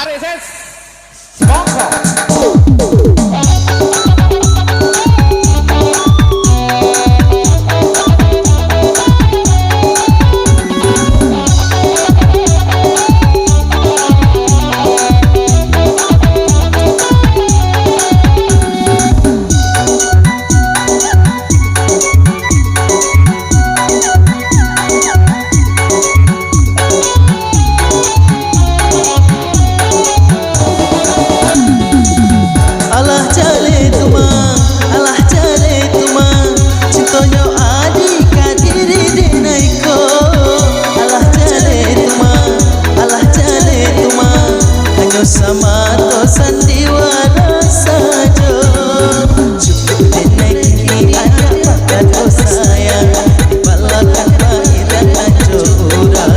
Tarik ses. Monggo. Sama to sandiwara saja cukup deneki ada bakat oh sayang di balakan bahiran ajura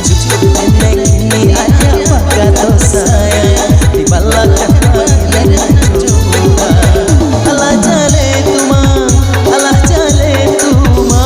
cukup deneki ada bakat oh sayang di balakan bahiran ajura alah jale tuma alah jale tuma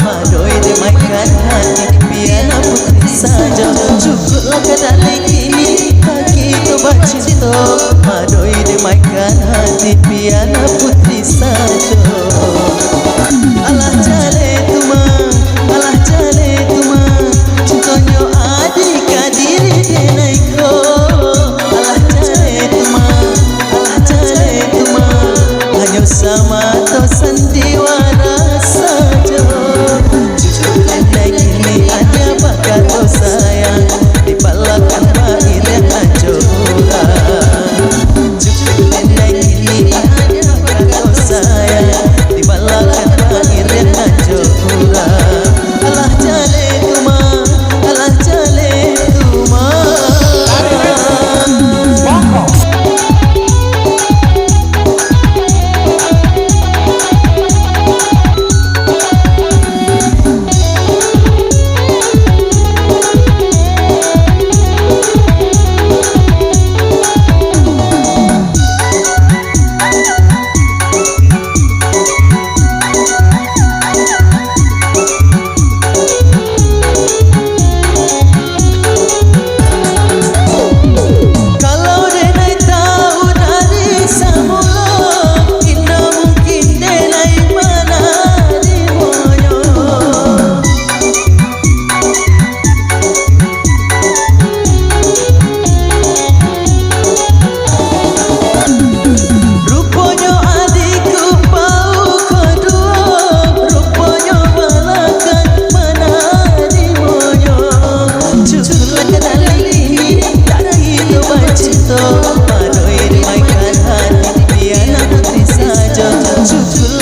Madoi demakan hati piana putri saja cukuplah kedaling ini kaki coba cinta Madoi demakan hati piana putri saja alah jale tuma alah jale tuma cintonyo adik kadiri denaiko alah jale tuma hanya sama to sandiwara saja cukup lagi ada bakat oh sayang di balakan bahiran ajura cukup lagi ada bakat oh sayang di balakan bahiran ajura alah jale tuma alah jale tuma Madoi demakan hati piana putri saja cukup